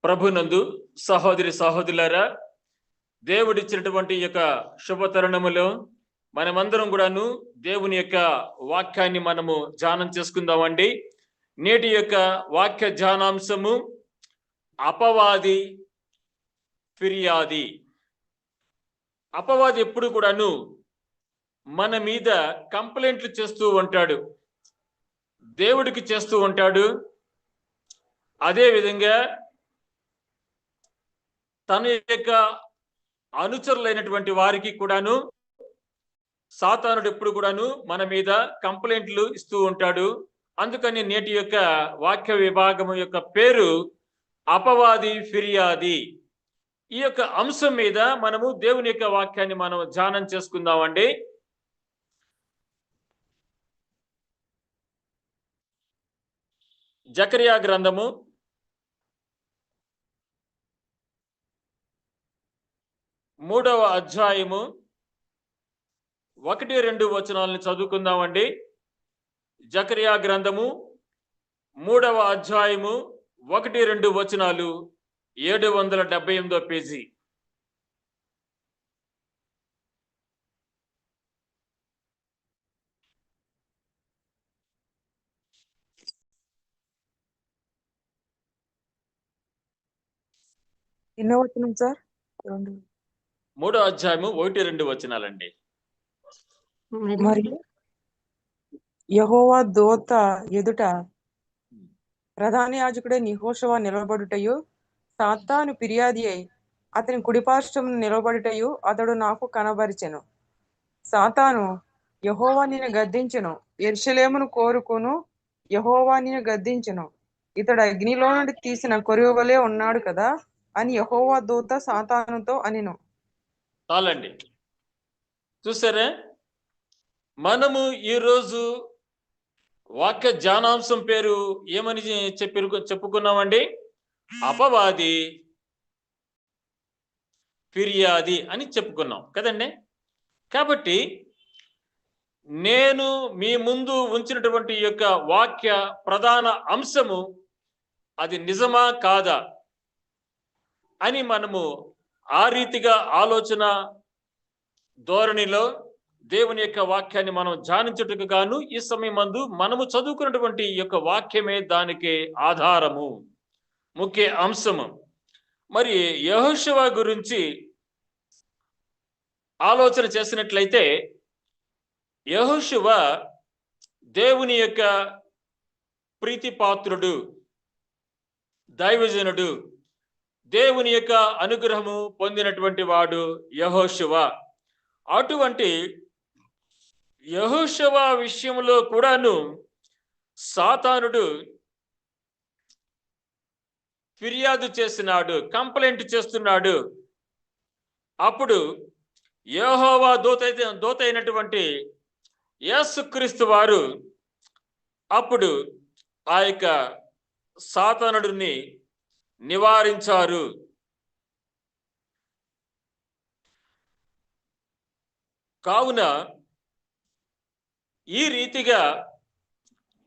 ప్రభునందు సహోదరి సహోదరులారా, దేవుడిచ్చినటువంటి యొక్క శుభ తరుణములో మనమందరం కూడాను దేవుని యొక్క వాక్యాన్ని మనము ధ్యానం చేసుకుందామండి. నేటి యొక్క వాక్య ధ్యానాంశము అపవాది ఫిర్యాది. అపవాది ఎప్పుడు కూడాను మన మీద కంప్లైంట్లు చేస్తూ ఉంటాడు, దేవుడికి చేస్తూ ఉంటాడు. అదే విధంగా తన యొక్క అనుచరులైనటువంటి వారికి కూడాను సాతానుడు ఎప్పుడు కూడాను మన మీద కంప్లైంట్లు ఇస్తూ ఉంటాడు. అందుకని నేటి యొక్క వాక్య విభాగం యొక్క పేరు అపవాది ఫిర్యాది. ఈ యొక్క అంశం మీద మనము దేవుని యొక్క వాక్యాన్ని మనం ధ్యానం చేసుకుందామండి. జకరియా గ్రంథము 3వ అధ్యాయము 1-2 వచనాలను చదువుకుందామండి. జకరియా గ్రంథము 3వ అధ్యాయము 1-2 వచనాలు, 778వ పేజీ. ఎన్నో వచనం సార్? 3వ అధ్యాయము 1-2 వచనాలండి. మరియు యెహోవా దూత ఎదుట ప్రధాన యాజకుడే యెహోషువ నిలబడుటయు, సాతాను ఫిర్యాది అయి అతని కుడిపార్శ్వమున నిలబడుటయు అతడు నాకు కనబరిచెను. సాతాను, యెహోవా నిన్ను గద్దించెను, యెరూషలేమును కోరుకును యెహోవా నిన్ను గద్దించెను, ఇతడు అగ్నిలో నుండి తీసిన కొరివలే ఉన్నాడు కదా అని యెహోవా దూత సాతానుతో అనెను. చాలండి. చూసారా, మనము ఈరోజు వాక్య ధ్యానాంశం పేరు ఏమని చెప్పుకున్నామండి? అపవాది ఫిర్యాది అని చెప్పుకున్నాం కదండి. కాబట్టి నేను మీ ముందు ఉంచినటువంటి యొక్క వాక్య ప్రధాన అంశము అది నిజమా కాదా అని మనము ఆ రీతిగా ఆలోచన ధోరణిలో దేవుని యొక్క వాక్యాన్ని మనం ధ్యానించుటకు గాను ఈ సమయమందు మనము చదువుకున్నటువంటి యొక్క వాక్యమే దానికి ఆధారము, ముఖ్య అంశము. మరి యెహోషువ గురించి ఆలోచన చేసినట్లయితే, యెహోషువ దేవుని యొక్క ప్రీతిపాత్రుడు, దైవజనుడు, దేవుని యొక్క అనుగ్రహము పొందినటువంటి వాడు యెహోషువ. అటువంటి యెహోషువ విషయంలో కూడాను సాతానుడు ఫిర్యాదు చేస్తున్నాడు, కంప్లైంట్ చేస్తున్నాడు. అప్పుడు యెహోవా దూత అయినటువంటి యేసుక్రీస్తు వారు అప్పుడు ఆ యొక్క సాతానుడిని నివారించారు. కావున ఈ రీతిగా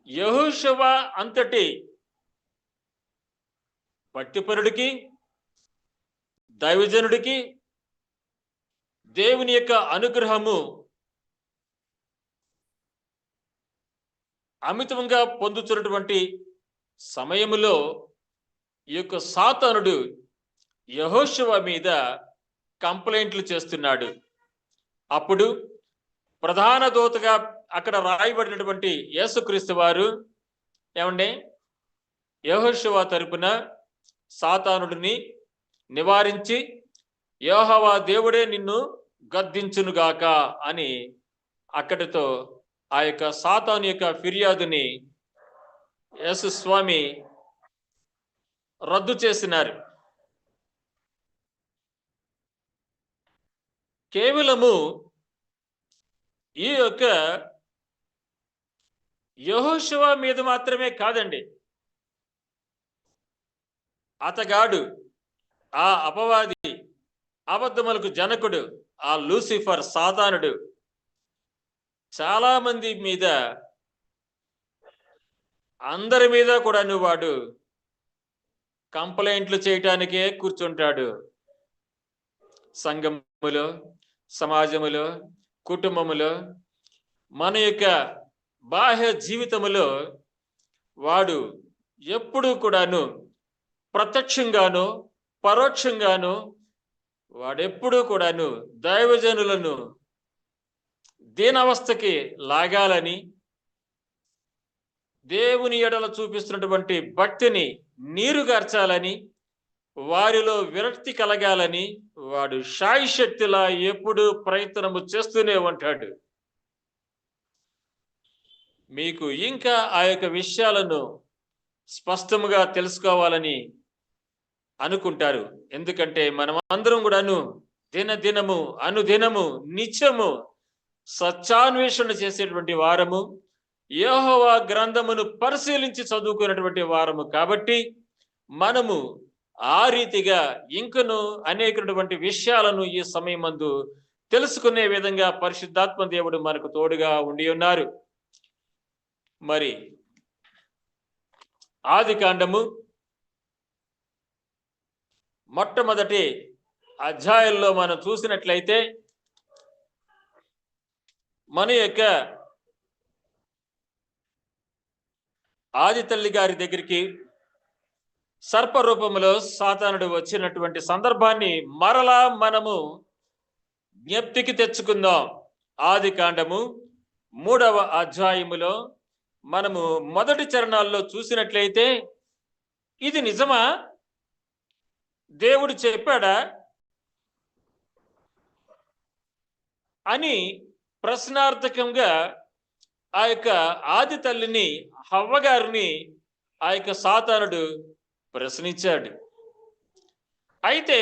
యెహోషువ అంతటి భక్తిపరుడికి, దైవజనుడికి దేవుని యొక్క అనుగ్రహము అమితంగా పొందుతున్నటువంటి సమయములో ఈ యొక్క సాతానుడు యెహోషువ మీద కంప్లైంట్లు చేస్తున్నాడు. అప్పుడు ప్రధాన దూతగా అక్కడ రాయబడినటువంటి యేసుక్రీస్తు వారు ఏమండి, యెహోషువ తరపున సాతానుడిని నివారించి యెహోవా దేవుడే నిన్ను గద్దించునుగాక అని అక్కడితో ఆ యొక్క సాతాను యొక్క ఫిర్యాదుని యేసు స్వామి రద్దు చేసినారు. కేవలము ఈ యొక్క యెహోషువ మీద మాత్రమే కాదండి, అతగాడు ఆ అపవాది, అబద్ధములకు జనకుడు, ఆ లూసిఫర్ సాతానుడు చాలా మంది మీద, అందరి మీద కూడా వాడు కంప్లైంట్లు చేయటానికే కూర్చుంటాడు. సంఘములో, సమాజములో, కుటుంబములో, మన యొక్క బాహ్య జీవితములో వాడు ఎప్పుడూ కూడాను ప్రత్యక్షంగాను పరోక్షంగాను వాడెప్పుడూ కూడాను దైవజనులను దీనావస్థకి లాగాలని, దేవుని ఎడల చూపిస్తున్నటువంటి భక్తిని నీరుగార్చాలని, వారిలో విరక్తి కలగాలని వాడు శాయశక్తిలా ఎప్పుడు ప్రయత్నము చేస్తూనే ఉంటాడు. మీకు ఇంకా ఆ యొక్క విషయాలను స్పష్టముగా తెలుసుకోవాలని అనుకుంటారు. ఎందుకంటే మనం అందరం కూడాను దినదినము అనుదినము నిత్యము సత్యాన్వేషణ చేసేటువంటి వారము, యెహోవా గ్రంథమును పరిశీలించి చదువుకున్నటువంటి వారము కాబట్టి మనము ఆ రీతిగా ఇంకను అనేకటువంటి విషయాలను ఈ సమయమందు తెలుసుకునే విధంగా పరిశుద్ధాత్మ దేవుడు మనకు తోడుగా ఉండి ఉన్నారు. మరి ఆదికాండము మొట్టమొదటి అధ్యాయంలో మనం చూసినట్లయితే మన యొక్క ఆది తల్లి గారి దగ్గరికి సర్పరూపములో సాతానుడు వచ్చినటువంటి సందర్భాన్ని మరలా మనము జ్ఞప్తికి తెచ్చుకుందాం. ఆదికాండము 3వ అధ్యాయములో మనము మొదటి చరణాల్లో చూసినట్లయితే ఇది నిజమా, దేవుడు చెప్పాడా అని ప్రశ్నార్థకంగా ఆ యొక్క ఆది తల్లిని హవ్వ గారిని ఆ యొక్క సాతానుడు ప్రశ్నించాడు. అయితే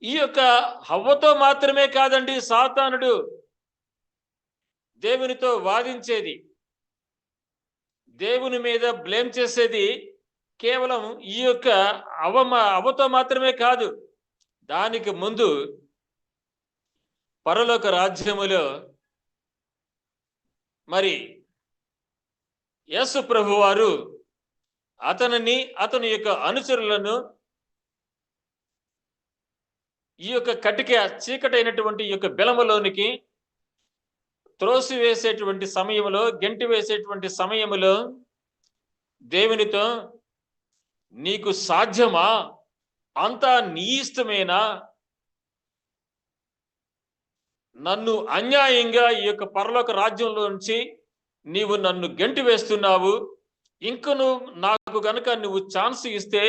ఈ యొక్క హవ్వతో మాత్రమే కాదండి సాతానుడు దేవునితో వాదించేది, దేవుని మీద బ్లేమ్ చేసేది కేవలం ఈ యొక్క అవ్వతో మాత్రమే కాదు. దానికి ముందు పరలోక రాజ్యములో మరి యేసు ప్రభు వారు అతని యొక్క అనుచరులను ఈ యొక్క కటిక చీకటైనటువంటి ఈ యొక్క బిలములోనికి త్రోసివేసేటువంటి సమయంలో, గెంటి వేసేటువంటి సమయంలో దేవునితో, నీకు సాధ్యమా, అంతా నీ ఇష్టమేనా, నన్ను అన్యాయంగా ఈ యొక్క పరలోక రాజ్యంలో నుంచి నీవు నన్ను గెంటి వేస్తున్నావు, ఇంకను నాకు గనుక నువ్వు ఛాన్స్ ఇస్తే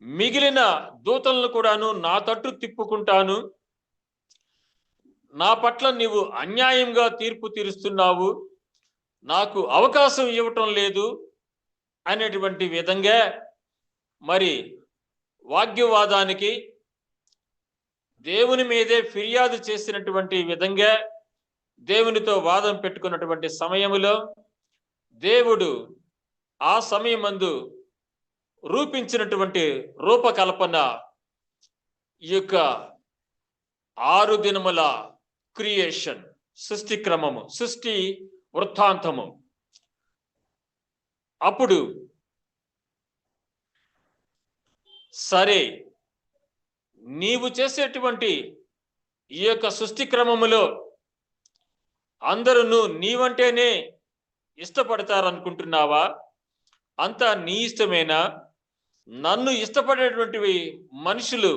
మిగిలిన దూతలను కూడాను నా తట్టు తిప్పుకుంటాను, నా పట్ల నీవు అన్యాయంగా తీర్పు తీరుస్తున్నావు, నాకు అవకాశం ఇవ్వటం లేదు అనేటువంటి విధంగా మరి వాగ్యవాదానికి దేవుని మీదే ఫిర్యాదు చేసినటువంటి విధంగా దేవునితో వాదం పెట్టుకున్నటువంటి సమయములో దేవుడు ఆ సమయమందు రూపించినటువంటి రూపకల్పన ఈ యొక్క 6 దినముల క్రియేషన్, సృష్టి క్రమము, సృష్టి వృత్తాంతము. అప్పుడు సరే, నీవు చేసేటువంటి ఈ యొక్క సృష్టి క్రమములో అందరూ నీవంటేనే ఇష్టపడతారనుకుంటున్నావా? అంతా నీ ఇష్టమేనా? నన్ను ఇష్టపడేటువంటి మనుషులు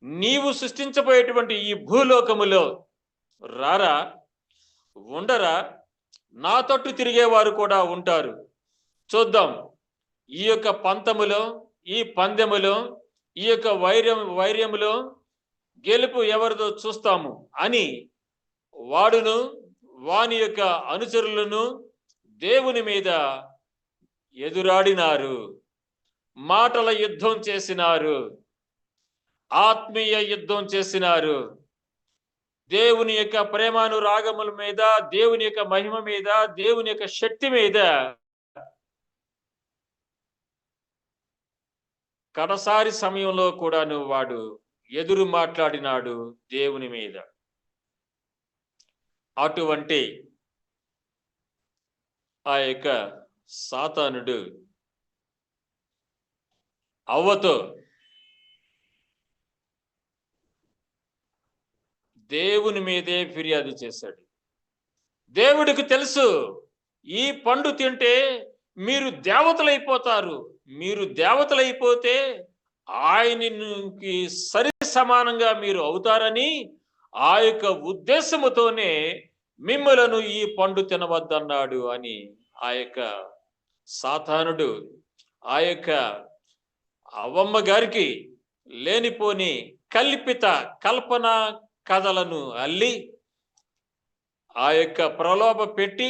నీవు సృష్టించబోయేటువంటి ఈ భూలోకములో రారా, ఉండరా? నా తట్టు తిరిగేవారు కూడా ఉంటారు. చూద్దాం, ఈ యొక్క పంతములో, ఈ పందెములో, ఈ యొక్క వైర్యములో గెలుపు ఎవరిదో చూస్తాము అని వాడును వాని యొక్క అనుచరులను దేవుని మీద ఎదురాడినారు, మాటల యుద్ధం చేసినారు, ఆత్మీయ యుద్ధం చేసినారు. దేవుని యొక్క ప్రేమానురాగముల మీద, దేవుని యొక్క మహిమ మీద, దేవుని యొక్క శక్తి మీద కడసారి సమయంలో కూడాను వాడు ఎదురు మాట్లాడినాడు దేవుని మీద. అటువంటి ఆ యొక్క సాతానుడు అవ్వతో దేవుని మీదే ఫిర్యాదు చేశాడు. దేవుడికి తెలుసు, ఈ పండు తింటే మీరు దేవతలైపోతారు, మీరు దేవతలైపోతే ఆయనకి సరి సమానంగా మీరు అవుతారని ఆ యొక్క ఉద్దేశముతోనే మిమ్మలను ఈ పండు తినవద్దన్నాడు అని ఆ యొక్క సాతానుడు ఆ యొక్క అవ్వమ్మ గారికి లేనిపోని కల్పిత కల్పన కథలను అల్లి ఆ యొక్క ప్రలోభ పెట్టి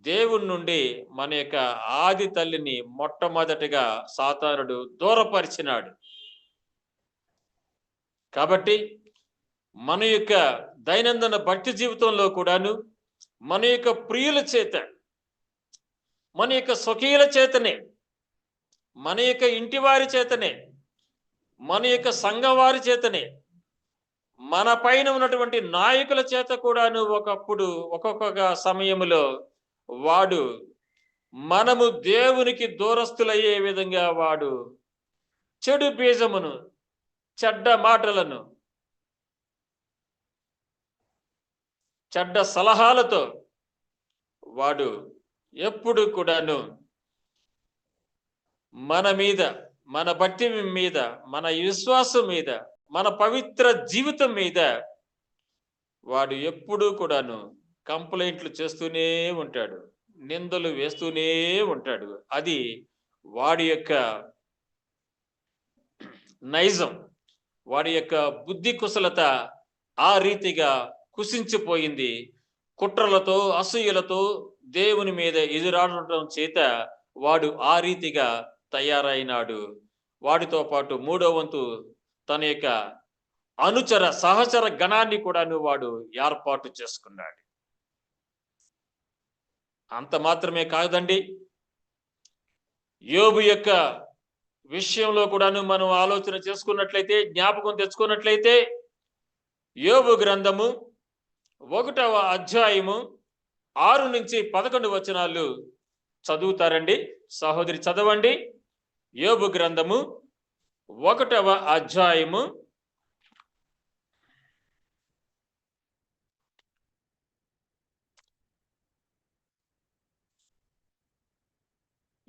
దేవుని నుండి మన యొక్క ఆది తల్లిని మొట్టమొదటిగా సాతానుడు దూరపరిచినాడు. కాబట్టి మన యొక్క దైనందిన భక్తి జీవితంలో కూడాను మన యొక్క ప్రియుల చేత, మన యొక్క స్వకీయుల చేతనే, మన యొక్క ఇంటి వారి చేతనే, మన యొక్క సంఘం వారి చేతనే, మన పైన ఉన్నటువంటి నాయకుల చేత కూడాను ఒకప్పుడు ఒక్కొక్క సమయంలో వాడు మనము దేవునికి దూరస్తులయ్యే విధంగా వాడు చెడు బీజమును, చెడ్డ మాటలను, చెడ్డ సలహాలతో వాడు ఎప్పుడు కూడాను మన మీద, మన భక్తి మీద, మన విశ్వాసం మీద, మన పవిత్ర జీవితం మీద వాడు ఎప్పుడూ కూడాను కంప్లైంట్లు చేస్తూనే ఉంటాడు, నిందలు వేస్తూనే ఉంటాడు. అది వాడి యొక్క నైజం, వాడి యొక్క బుద్ధి కుశలత ఆ రీతిగా కుసించిపోయింది. కుట్రలతో, అసూయలతో దేవుని మీద ఎదురాడటం చేత వాడు ఆ రీతిగా తయారైనాడు. వాడితో పాటు మూడో వంతు తన యొక్క అనుచర సహచర గణాన్ని కూడాను వాడు ఏర్పాటు చేసుకున్నాడు. అంత మాత్రమే కాదండి, యోబు యొక్క విషయంలో కూడాను మనం ఆలోచన చేసుకున్నట్లయితే, జ్ఞాపకం తెచ్చుకున్నట్లయితే, యోబు గ్రంథము 1వ అధ్యాయము 6 నుంచి 11 వచనాలు చదువుతారండి. సహోదరి చదవండి. యోబు గ్రంథము 1వ అధ్యాయము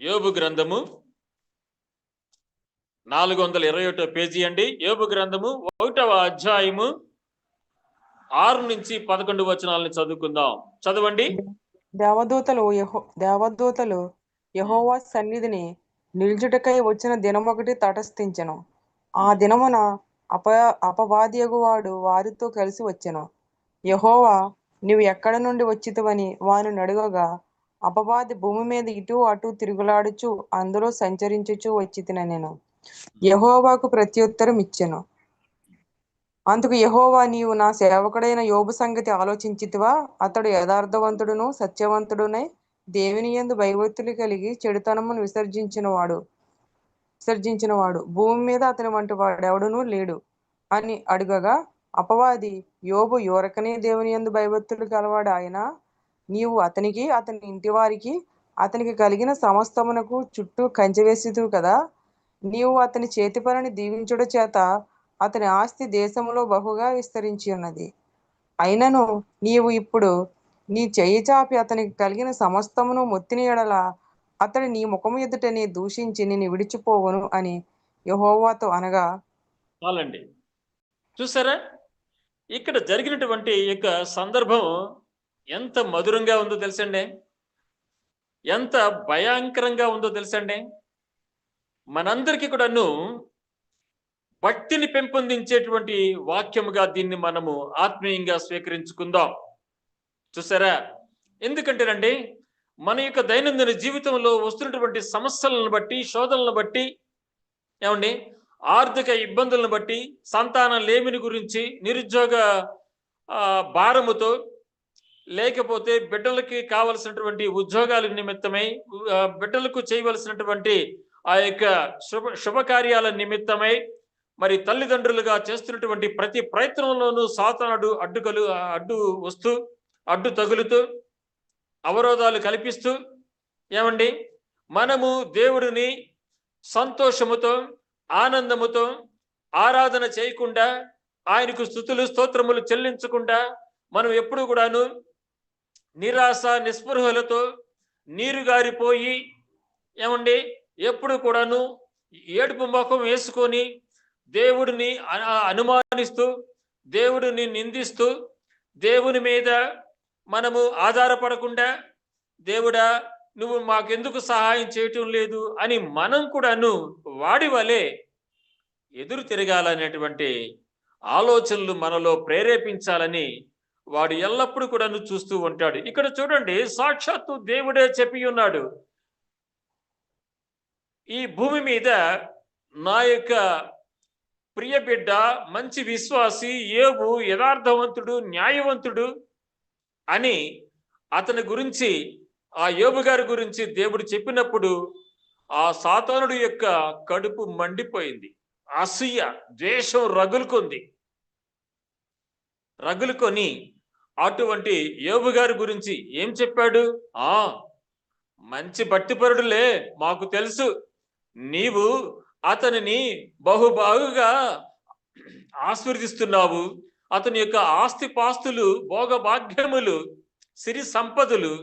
421 పేజీ అండి. యోబు గ్రంథము 1వ అధ్యాయము 6 నుంచి 11 వచనాలను చదువుకుందాం. చదవండి. దేవదూతలు యెహోవా సన్నిధిని నిల్చుటకై వచ్చిన దినమొకటి తటస్థించెను. ఆ దినమున అపవాదియగువాడు వారితో కలిసి వచ్చెను. యెహోవా, నీవు ఎక్కడ నుండి వచ్చితివని వానిని అడుగగా, అపవాది భూమి మీద ఇటు అటు తిరుగులాడుచు అందులో సంచరించుచు వచ్చితినెను. యెహోవాకు ప్రత్యుత్తరం ఇచ్చెను. అందుకు యెహోవా, నీవు నా సేవకుడైన యోబు సంగతి ఆలోచించితివా? అతడు యథార్థవంతుడును సత్యవంతుడునై దేవుని యందు భయభక్తులు కలిగి చెడుతనమును విసర్జించినవాడు భూమి మీద అతని వంటి వాడెవడునూ లేడు అని అడుగగా, అపవాది, యోబు యూరకనే దేవుని యందు భయభక్తులు కలవాడు ఆయన. నీవు అతనికి, అతని ఇంటి వారికి, అతనికి కలిగిన సమస్తమునకు చుట్టూ కంచె వేసితివి కదా. నీవు అతని చేతి పనిని దీవించుట చేత అతని ఆస్తి దేశములో బహుగా విస్తరించి ఉన్నది. అయినను నీవు ఇప్పుడు నీ చెయ్యి చాపి అతనికి కలిగిన సమస్తమును మొత్తిన ఎడల అతడు నీ ముఖము ఎదుటనే దూషించి నిన్ను విడిచిపోవును అని యెహోవాతో అనగా, చాలండి. చూసారా, ఇక్కడ జరిగినటువంటి యొక్క సందర్భం ఎంత మధురంగా ఉందో తెలుసండి, ఎంత భయంకరంగా ఉందో తెలుసండి. మనందరికీ కూడాను భక్తిని పెంపొందించేటువంటి వాక్యముగా దీన్ని మనము ఆత్మీయంగా స్వీకరించుకుందాం. చూసారా, ఎందుకంటేనండి, మన యొక్క దైనందిన జీవితంలో వస్తున్నటువంటి సమస్యలను బట్టి, శోధనలను బట్టి, ఏమండి, ఆర్థిక ఇబ్బందులను బట్టి, సంతానం లేమిని గురించి, నిరుద్యోగ భారముతో, లేకపోతే బిడ్డలకి కావలసినటువంటి ఉద్యోగాల నిమిత్తమై, బిడ్డలకు చేయవలసినటువంటి ఆ యొక్క శుభకార్యాల నిమిత్తమై, మరి తల్లిదండ్రులుగా చేస్తున్నటువంటి ప్రతి ప్రయత్నంలోనూ సాతానుడు అడ్డు వస్తూ, అడ్డు తగులుతూ, అవరోధాలు కల్పిస్తూ, ఏమండి, మనము దేవుడిని సంతోషముతో, ఆనందముతో ఆరాధన చేయకుండా, ఆయనకు స్తుతులు స్తోత్రములు చెల్లించకుండా మనం ఎప్పుడు కూడాను నిరాశ నిస్పృహలతో నీరు గారిపోయి ఏమండి ఎప్పుడు కూడాను ఏడుపు ముఖం వేసుకొని దేవుడిని అనుమానిస్తూ, దేవుడిని నిందిస్తూ, దేవుని మీద మనము ఆధారపడకుండా, దేవుడా నువ్వు మాకెందుకు సహాయం చేయటం లేదు అని మనం కూడాను వాడి వలె ఎదురు తిరగాలనేటువంటి ఆలోచనలు మనలో ప్రేరేపించాలని వాడు ఎల్లప్పుడూ కూడాను చూస్తూ ఉంటాడు. ఇక్కడ చూడండి, సాక్షాత్తు దేవుడే చెప్పి ఉన్నాడు, ఈ భూమి మీద నా యొక్క ప్రియ బిడ్డ, మంచి విశ్వాసి యోబు యథార్థవంతుడు, న్యాయవంతుడు అని అతని గురించి, ఆ యోబు గారి గురించి దేవుడు చెప్పినప్పుడు ఆ సాతానుడు యొక్క కడుపు మండిపోయింది. అసూయ, ద్వేషం రగులుకొని అటువంటి యోబు గారి గురించి ఏం చెప్పాడు? మంచి భక్తిపరుడులే, మాకు తెలుసు, నీవు అతనిని బహుబాగుగా ఆశీర్వదిస్తున్నావు, అతని యొక్క ఆస్తిపాస్తులు, భోగభాగ్యములు, సిరి సంపదలు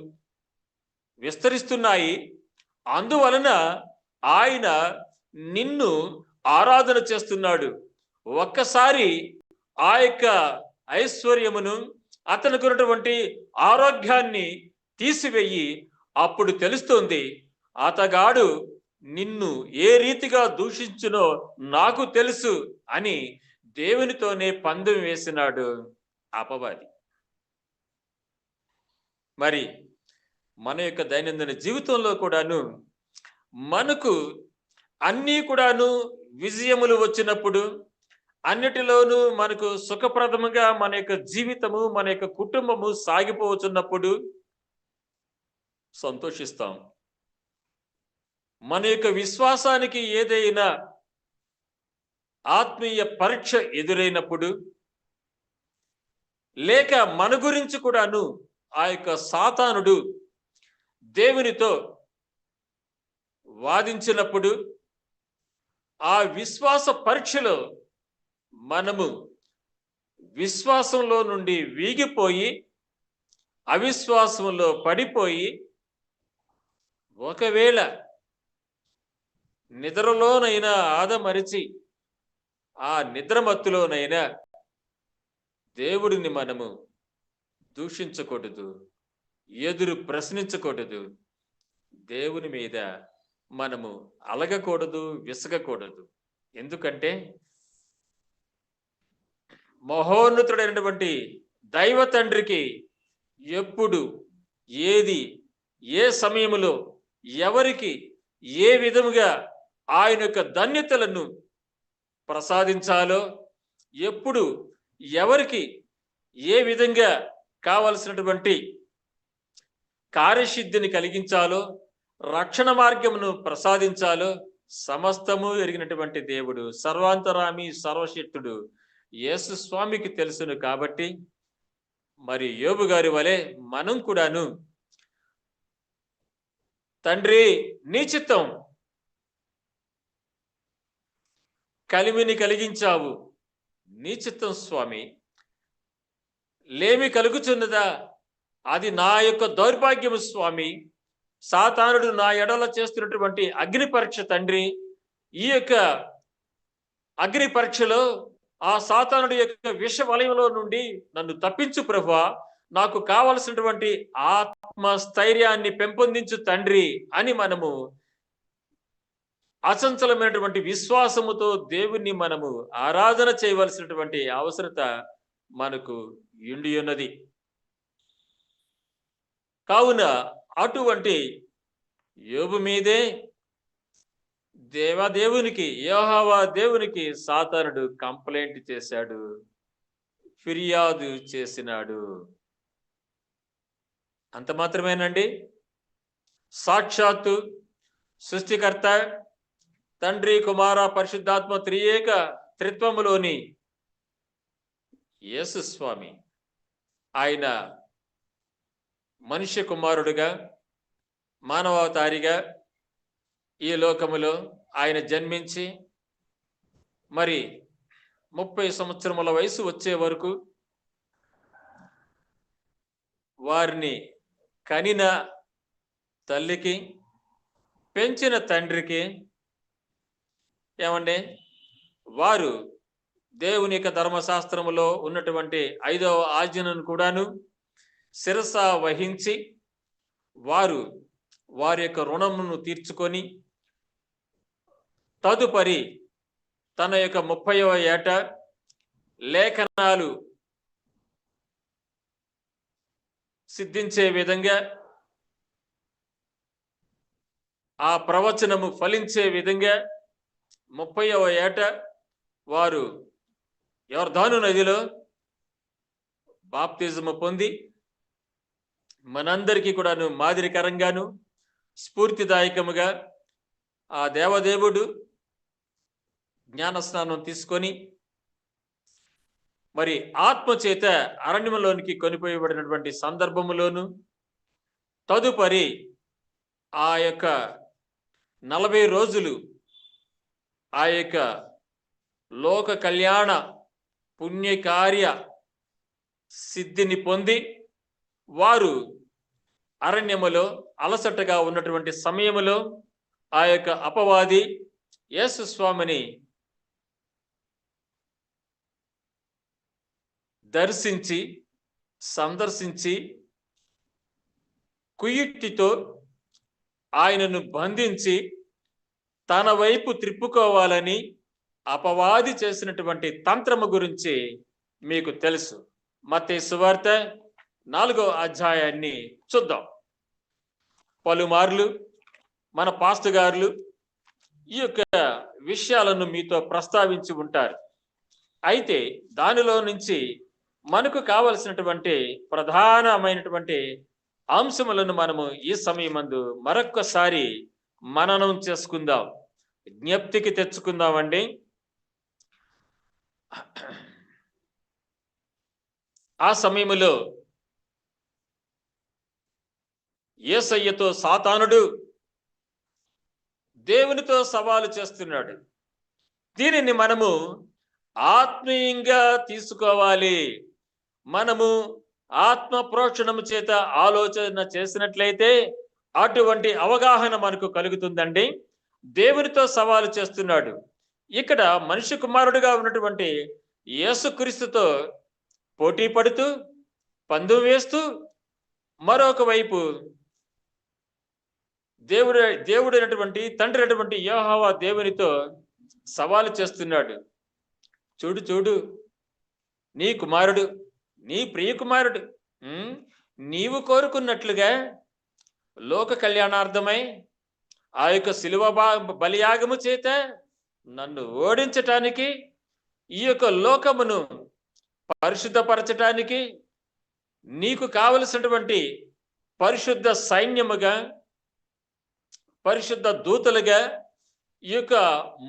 విస్తరిస్తున్నాయి, అందువలన ఆయన నిన్ను ఆరాధన చేస్తున్నాడు. ఒక్కసారి ఆ యొక్క ఐశ్వర్యమును, అతనికి ఉన్నటువంటి ఆరోగ్యాన్ని తీసివేయి, అప్పుడు తెలుస్తుంది అతగాడు నిన్ను ఏ రీతిగా దూషించునో నాకు తెలుసు అని దేవునితోనే పందెం వేసినాడు అపవాది. మరి మన యొక్క దైనందిన జీవితంలో కూడాను మనకు అన్నీ కూడాను విజయములు వచ్చినప్పుడు, అన్నిటిలోనూ మనకు సుఖప్రదముగా మన యొక్క జీవితము, మన యొక్క కుటుంబము సాగిపోతున్నప్పుడు సంతోషిస్తాం. మన యొక్క విశ్వాసానికి ఏదైనా ఆత్మీయ పరీక్ష ఎదురైనప్పుడు, లేక మన గురించి కూడాను ఆ యొక్క సాతానుడు దేవునితో వాదించినప్పుడు, ఆ విశ్వాస పరీక్షలో మనము విశ్వాసంలో నుండి వీగిపోయి అవిశ్వాసంలో పడిపోయి, ఒకవేళ నిద్రలోనైనా ఆదమరిచి ఆ నిద్రమత్తులోనైనా దేవుడిని మనము దూషించకూడదు, ఎదురు ప్రశ్నించకూడదు, దేవుని మీద మనము అలగకూడదు, విసగకూడదు. ఎందుకంటే మహోన్నతుడైనటువంటి దైవ తండ్రికి ఎప్పుడు, ఏది, ఏ సమయంలో, ఎవరికి ఏ విధముగా ఆయన యొక్క ధన్యతలను ప్రసాదించాలో, ఎప్పుడు ఎవరికి ఏ విధంగా కావలసినటువంటి కార్యసిద్ధిని కలిగించాలో, రక్షణ మార్గమును ప్రసాదించాలో సమస్తము ఎరిగినటువంటి దేవుడు, సర్వాంతరామి, సర్వశక్తుడు యేసు స్వామికి తెలుసును. కాబట్టి మరి యోబు గారి వలె మనం కూడాను, తండ్రి నీ చిత్తం, కలిమిని కలిగించావు, నీ చిత్తం స్వామి, లేమి కలుగుచున్నదా, అది నా యొక్క దౌర్భాగ్యము స్వామి, సాతానుడు నా ఎడల చేస్తున్నటువంటి అగ్ని పరీక్ష తండ్రి, ఈ యొక్క అగ్ని పరీక్షలో ఆ సాతానుడి యొక్క విష వలయంలో నుండి నన్ను తప్పించు ప్రభువా, నాకు కావలసినటువంటి ఆత్మస్థైర్యాన్ని పెంపొందించు తండ్రి అని మనము అచంచలమైనటువంటి విశ్వాసముతో దేవుణ్ణి మనము ఆరాధన చేయవలసినటువంటి అవసరత మనకు ఉండి ఉన్నది. కావున అటువంటి యోబు మీదే దేవదేవునికి, యెహోవా దేవునికి సాతానుడు కంప్లైంట్ చేశాడు, ఫిర్యాదు చేసినాడు. అంత మాత్రమేనండి? సాక్షాత్తు సృష్టికర్త, తండ్రి, కుమార, పరిశుద్ధాత్మ త్రియేక త్రిత్వములోని యేసు స్వామి, ఆయన మనుష్య కుమారుడుగా, మానవావతారిగా ఈ లోకములో ఆయన జన్మించి మరి 30 సంవత్సరముల వయసు వచ్చే వరకు వారిని కనిన తల్లికి, పెంచిన తండ్రికి ఏమండి వారు దేవుని యొక్క ధర్మశాస్త్రములో ఉన్నటువంటి 5వ ఆజ్ఞను కూడాను శిరస వహించి వారు వారి యొక్క రుణమును తీర్చుకొని తదుపరి తన యొక్క 30వ ఏట లేఖనాలు సిద్ధించే విధంగా ఆ ప్రవచనము ఫలించే విధంగా 30వ ఏట వారు యొర్దాను నదిలో బాప్తిజము పొంది మనందరికీ కూడాను మాదిరికరంగాను స్ఫూర్తిదాయకముగా ఆ దేవదేవుడు జ్ఞానస్నానం తీసుకొని మరి ఆత్మ చేత అరణ్యంలోనికి కొనిపోయబడినటువంటి సందర్భములోను తదుపరి ఆ యొక్క 40 రోజులు ఆ యొక్క లోక కళ్యాణ పుణ్యకార్య సిద్ధిని పొంది వారు అరణ్యములో అలసటగా ఉన్నటువంటి సమయములో ఆ యొక్క అపవాది యేసు స్వామిని దర్శించి సందర్శించి కుయుక్తితో ఆయనను బంధించి తన వైపు త్రిప్పుకోవాలని అపవాది చేసినటువంటి తంత్రము గురించి మీకు తెలుసు. మత్తయి సువార్త 4వ అధ్యాయాన్ని చూద్దాం. పలుమార్లు మన పాస్టర్ గారులు ఈ యొక్క విషయాలను మీతో ప్రస్తావించి ఉంటారు. అయితే దానిలో నుంచి మనకు కావలసినటువంటి ప్రధానమైనటువంటి అంశములను మనము ఈ సమయమందు మరొక్కసారి మననం చేసుకుందాం, జ్ఞప్తికి తెచ్చుకుందామండి. ఆ సమయములో యేసయ్యతో సాతానుడు దేవునితో సవాలు చేస్తున్నాడు. దీనిని మనము ఆత్మీయంగా తీసుకోవాలి. మనము ఆత్మ ప్రోక్షణము చేత ఆలోచన చేసినట్లయితే అటువంటి అవగాహన మనకు కలుగుతుందండి. దేవునితో సవాలు చేస్తున్నాడు. ఇక్కడ మనిషి కుమారుడిగా ఉన్నటువంటి యేసుక్రీస్తుతో పోటీ పడుతూ పందెం వేస్తూ మరొక వైపు దేవుడైనటువంటి తండ్రి అయినటువంటి యెహోవా దేవునితో సవాలు చేస్తున్నాడు. చూడు చూడు, నీ కుమారుడు, నీ ప్రియ కుమారుడు నీవు కోరుకున్నట్లుగా లోక కళ్యాణార్థమై ఆ యొక్క శిలువ బలియాగము చేత నన్ను ఓడించటానికి, ఈ యొక్క లోకమును పరిశుద్ధపరచటానికి నీకు కావలసినటువంటి పరిశుద్ధ సైన్యముగా, పరిశుద్ధ దూతలుగా ఈ యొక్క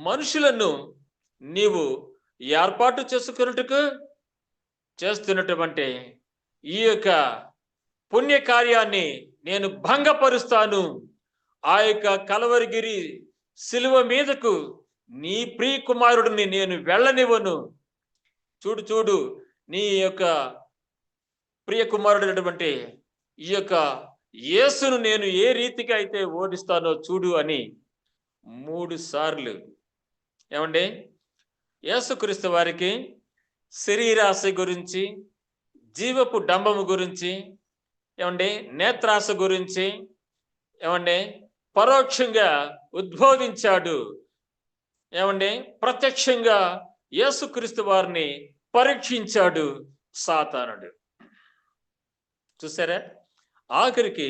మనుషులను నీవు ఏర్పాటు చేసుకున్నట్టుకు చేస్తున్నటువంటి ఈ యొక్క పుణ్య కార్యాన్ని నేను భంగపరుస్తాను. ఆ యొక్క కలవరిగిరి శిలువ మీదకు నీ ప్రియ కుమారుడిని నేను వెళ్ళనివ్వను. చూడు చూడు, నీ యొక్క ప్రియ కుమారుడైనటువంటి ఈ యొక్క యేసును నేను ఏ రీతిగా అయితే ఓడిస్తానో చూడు అని 3 సార్లు ఏమండి యేసుక్రీస్తు వారికి శరీరాశ గురించి, జీవపు డంబము గురించి, ఏమండి నేత్రాశ గురించి ఏమండి పరోక్షంగా ఉద్బోధించాడు. ఏమండి ప్రత్యక్షంగా యేసుక్రీస్తు వారిని పరీక్షించాడు సాతానుడు. చూసారా, ఆఖరికి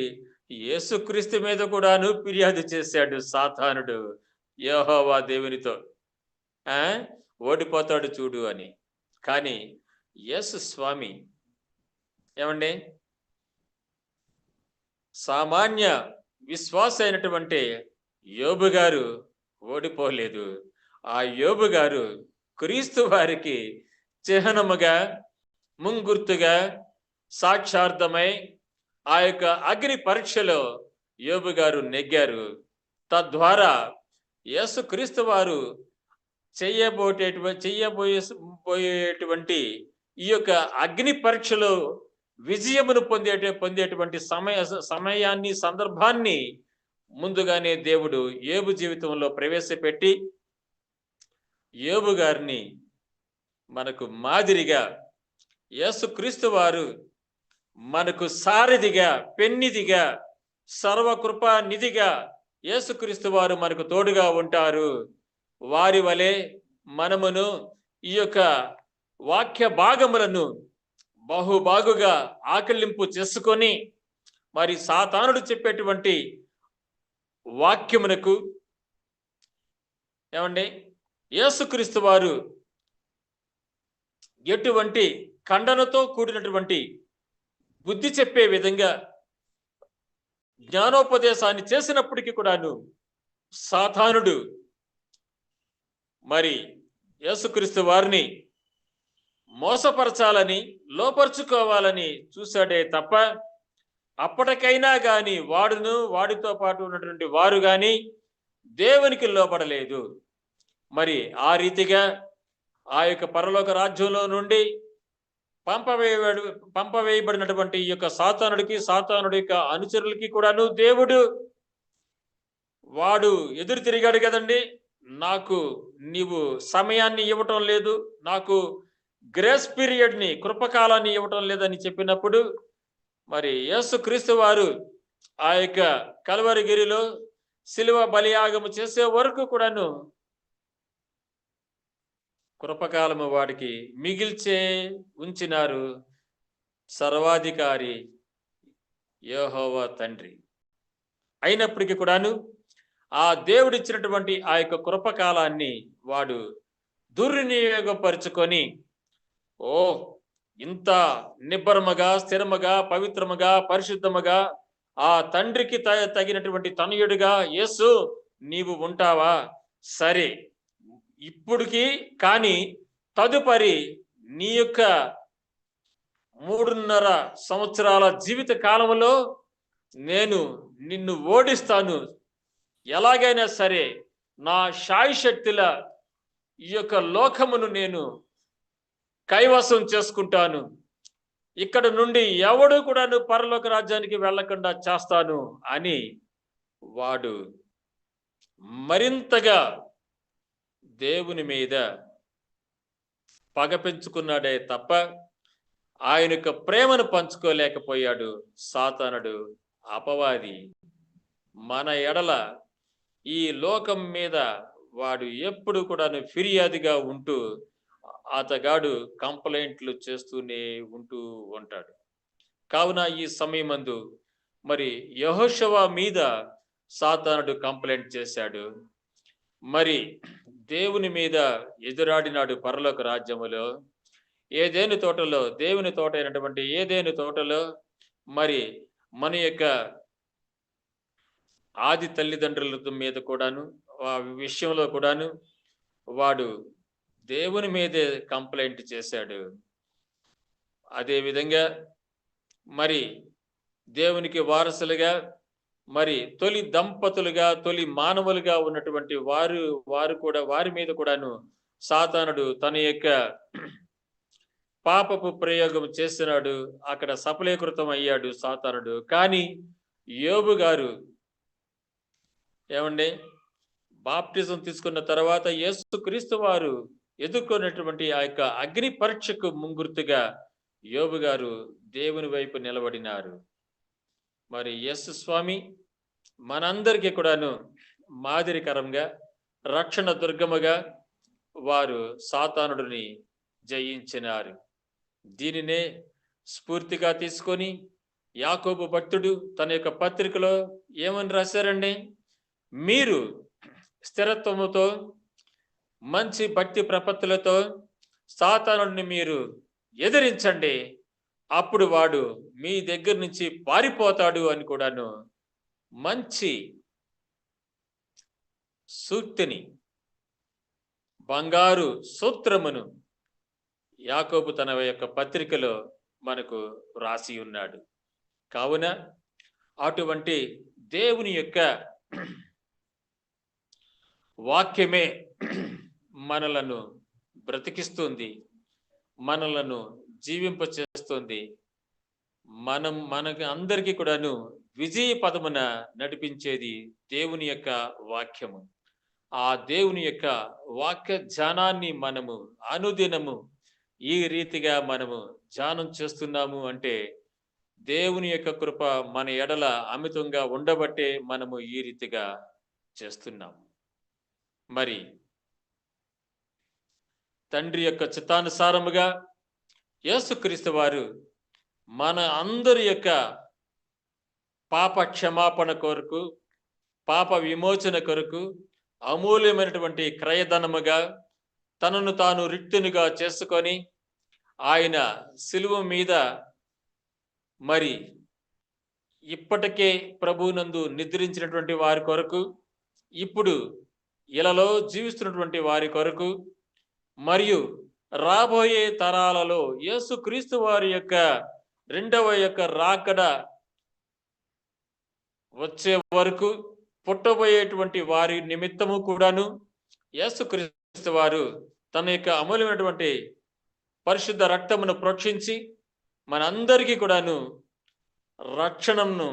యేసుక్రీస్తు మీద కూడాను ఫిర్యాదు చేశాడు సాతానుడు యెహోవా దేవునితో, ఓడిపోతాడు చూడు అని. కానీ యేసు స్వామి ఏమండి సామాన్య విశ్వాస అయినటువంటి యోబు గారు ఓడిపోలేదు. ఆ యోబు గారు క్రీస్తు వారికి చిహ్నముగా, ముంగుర్తుగా, సాక్షార్థమై ఆ యొక్క అగ్ని పరీక్షలో యోబు గారు నెగ్గారు. తద్వారా యేసుక్రీస్తు వారు పోయేటువంటి ఈ యొక్క అగ్ని పరీక్షలో విజయమును పొందేటువంటి సమయాన్ని, సందర్భాన్ని ముందుగానే దేవుడు యోబు జీవితంలో ప్రవేశపెట్టి యోబు గారిని మనకు మాదిరిగా, యేసుక్రీస్తు వారు మనకు సారథిగా, పెన్నిదిగా, సర్వకృపా నిధిగా యేసుక్రీస్తు వారు మనకు తోడుగా ఉంటారు. వారి వలె మనమును ఈ యొక్క వాక్య భాగములను బహుబాగుగా ఆకలింపు చేసుకొని మరి సాతానుడు చెప్పేటువంటి వాక్యమునకు ఏమండి యేసుక్రీస్తు వారు ఎటువంటి ఖండనతో కూడినటువంటి బుద్ధి చెప్పే విధంగా జ్ఞానోపదేశాన్ని చేసినప్పటికీ కూడాను సాతానుడు మరి యేసుక్రీస్తు వారిని మోసపరచాలని, లోపరుచుకోవాలని చూశాడే తప్ప అప్పటికైనా గాని వాడితో పాటు ఉన్నటువంటి వారు గాని దేవునికి లోపడలేదు. మరి ఆ రీతిగా ఆ యొక్క పరలోక రాజ్యంలో నుండి పంపవేయబడినటువంటి ఈ యొక్క సాతానుడి యొక్క అనుచరులకి కూడాను దేవుడు వాడు ఎదురు తిరిగాడు కదండి. నాకు నీవు సమయాన్ని ఇవ్వటం లేదు, నాకు గ్రేస్ పీరియడ్ని, కృపకాలాన్ని ఇవ్వటం లేదని చెప్పినప్పుడు మరి యేసుక్రీస్తు వారు ఆ యొక్క కల్వరిగిరిలో శిలువ బలియాగము చేసే వరకు కూడాను కృపకాలము వాడికి మిగిల్చే ఉంచినారు సర్వాధికారి యెహోవా తండ్రి. అయినప్పటికీ కూడాను ఆ దేవుడిచ్చినటువంటి ఆ యొక్క కృపకాలాన్ని వాడు దుర్వినియోగపరుచుకొని ఇంత నిబ్బరముగా, స్థిరముగా, పవిత్రముగా, పరిశుద్ధముగా ఆ తండ్రికి తగినటువంటి తనయుడిగా యేసు నీవు ఉంటావా? సరే, ఇప్పుడుకి కానీ తదుపరి నీ యొక్క 3.5 సంవత్సరాల జీవిత కాలంలో నేను నిన్ను ఓడిస్తాను, ఎలాగైనా సరే నా శాయశక్తుల ఈ యొక్క లోకమును నేను కైవసం చేసుకుంటాను, ఇక్కడ నుండి ఎవడు కూడా పరలోక రాజ్యానికి వెళ్ళకుండా చేస్తాను అని వాడు మరింతగా దేవుని మీద పగ పెంచుకున్నాడే తప్ప ఆయన యొక్క ప్రేమను పంచుకోలేకపోయాడు సాతానుడు, అపవాది. మన ఎడల ఈ లోకం మీద వాడు ఎప్పుడు కూడా ఫిర్యాదుగా ఉంటూ అతగాడు కంప్లైంట్లు చేస్తూనే ఉంటూ ఉంటాడు. కావున ఈ సమయమందు మరి యెహోషువ మీద సాతానుడు కంప్లైంట్ చేశాడు. మరి దేవుని మీద ఎదురాడినాడు పరలోక రాజ్యములో. ఏదేను తోటలో, దేవుని తోట అయినటువంటి ఏదేను తోటలో మరి మన యొక్క ఆది తల్లిదండ్రుల మీద కూడాను ఆ విషయంలో కూడాను వాడు దేవుని మీదే కంప్లైంట్ చేశాడు. అదేవిధంగా మరి దేవునికి వారసులుగా మరి తొలి దంపతులుగా, తొలి మానవులుగా ఉన్నటువంటి వారి మీద కూడాను సాతానుడు తన యొక్క పాపపు ప్రయోగం చేస్తున్నాడు. అక్కడ సఫలీకృతం అయ్యాడు సాతానుడు. కానీ యోబు గారు ఏమండి బాప్టిజం తీసుకున్న తర్వాత యేసుక్రీస్తు వారు ఎదుర్కొన్నటువంటి ఆ యొక్క అగ్ని పరీక్షకు ముంగుర్తుగా యోబు గారు దేవుని వైపు నిలబడినారు. మరి యేసు స్వామి మనందరికీ కూడాను మాదిరికరంగా, రక్షణ దుర్గముగా వారు సాతానుడిని జయించినారు. దీనినే స్ఫూర్తిగా తీసుకొని యాకోబు భక్తుడు తన యొక్క పత్రికలో ఏమని రాశారండి? మీరు స్థిరత్వముతో, మంచి భక్తి ప్రపత్తులతో సాతానుడిని మీరు ఎదిరించండి, అప్పుడు వాడు మీ దగ్గర నుంచి పారిపోతాడు అని కూడాను మంచి సూక్తిని, బంగారు సూత్రమును యాకోబు తన యొక్క పత్రికలో మనకు రాసి ఉన్నాడు. కావున అటువంటి దేవుని యొక్క వాక్యమే మనలను బ్రతికిస్తుంది, మనలను జీవింపచేస్తుంది. మనకి అందరికీ కూడాను విజయ పదమున నడిపించేది దేవుని యొక్క వాక్యము. ఆ దేవుని యొక్క వాక్య ధ్యానాన్ని మనము అనుదినము ఈ రీతిగా మనము ధ్యానం చేస్తున్నాము అంటే దేవుని యొక్క కృప మన ఎడల అమితంగా ఉండబట్టే మనము ఈ రీతిగా చేస్తున్నాము. మరి తండ్రి యొక్క చిత్తానుసారముగా యేసుక్రీస్తు వారు మన అందరి యొక్క పాప క్షమాపణ కొరకు, పాప విమోచన కొరకు అమూల్యమైనటువంటి క్రయధనముగా తనను తాను రిక్తునిగా చేసుకొని ఆయన సిలువ మీద మరి ఇప్పటికే ప్రభువునందు నిద్రించినటువంటి వారి కొరకు, ఇప్పుడు ఇలలో జీవిస్తున్నటువంటి వారి కొరకు, మరియు రాబోయే తరాలలో యేసుక్రీస్తు వారి యొక్క రెండవ యొక్క రాకడ వచ్చే వరకు పుట్టబోయేటువంటి వారి నిమిత్తము కూడాను యేసుక్రీస్తు వారు తన యొక్క అమూల్యమైనటువంటి పరిశుద్ధ రక్తమును ప్రోక్షించి మనందరికీ కూడాను రక్షణను,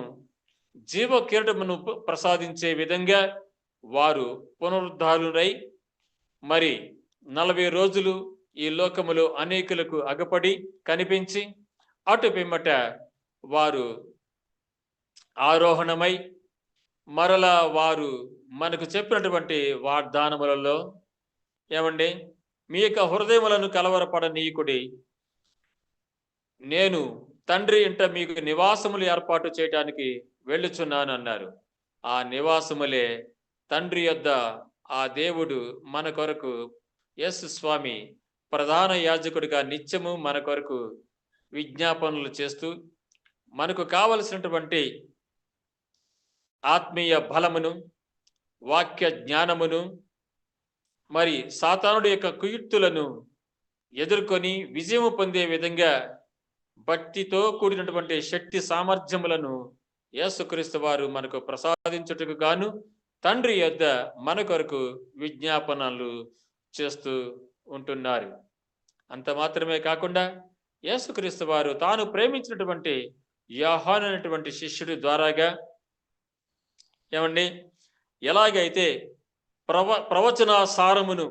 జీవ కిరీటమును ప్రసాదించే విధంగా వారు పునరుద్ధారులై మరి 40 రోజులు ఈ లోకములో అనేకులకు అగపడి కనిపించి అటు పిమ్మట వారు ఆరోహణమై మరలా వారు మనకు చెప్పినటువంటి వాగ్దానములలో ఏమండి, మీ యొక్క హృదయములను కలవరపడనీయకుడి, నేను తండ్రి ఇంట మీకు నివాసములు ఏర్పాటు చేయడానికి వెళ్ళుచున్నాను అన్నారు. ఆ నివాసములే తండ్రి యొద్ద ఆ దేవుడు మన కొరకు యేసు స్వామి ప్రధాన యాజకుడిగా నిత్యము మన కొరకు విజ్ఞాపనలు చేస్తూ మనకు కావలసినటువంటి ఆత్మీయ బలమును, వాక్య జ్ఞానమును, మరి సాతానుడి యొక్క కుయుక్తులను ఎదుర్కొని విజయము పొందే విధంగా భక్తితో కూడినటువంటి శక్తి సామర్థ్యములను యేసుక్రీస్తు వారు మనకు ప్రసాదించుటకు గాను తండ్రి యొద్ద మన కొరకు విజ్ఞాపనలు చేస్తూ ఉంటున్నారు. అంత మాత్రమే కాకుండా యేసుక్రీస్తు వారు తాను ప్రేమించినటువంటి యోహాను అనేటువంటి శిష్యుడి ద్వారాగా ఏమండి, ఎలాగైతే ప్రవచన సారమును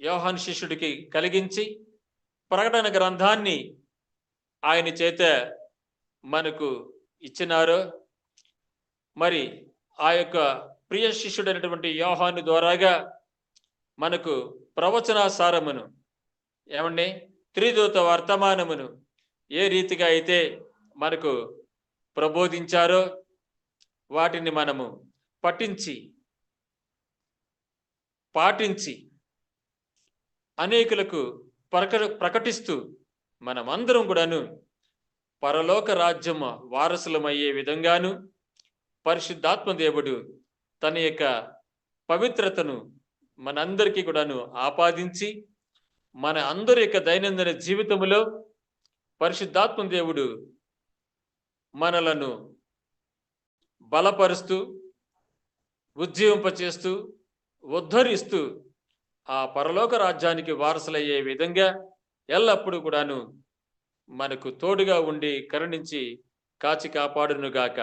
యోహాను శిష్యుడికి కలిగించి ప్రకటన గ్రంథాన్ని ఆయన చేత మనకు ఇచ్చినారో, మరి ఆ యొక్క ప్రియ శిష్యుడైనటువంటి యోహాను ద్వారాగా మనకు ప్రవచన సారమును ఏమండి, త్రిదూత వర్తమానమును ఏ రీతిగా అయితే మనకు ప్రబోధించారో వాటిని మనము పఠించి పాటించి అనేకులకు ప్రకటిస్తూ మనమందరం కూడాను పరలోక రాజ్యం వారసులమయ్యే విధంగాను పరిశుద్ధాత్మ దేవుడు తన యొక్క పవిత్రతను మనందరికీ కూడాను ఆపాదించి మన అందరి యొక్క దైనందిన జీవితంలో పరిశుద్ధాత్మ దేవుడు మనలను బలపరుస్తూ, ఉజ్జీవింపచేస్తూ, ఉద్ధరిస్తూ ఆ పరలోక రాజ్యానికి వారసులయ్యే విధంగా ఎల్లప్పుడూ కూడాను మనకు తోడుగా ఉండి కరుణించి కాచి కాపాడునుగాక.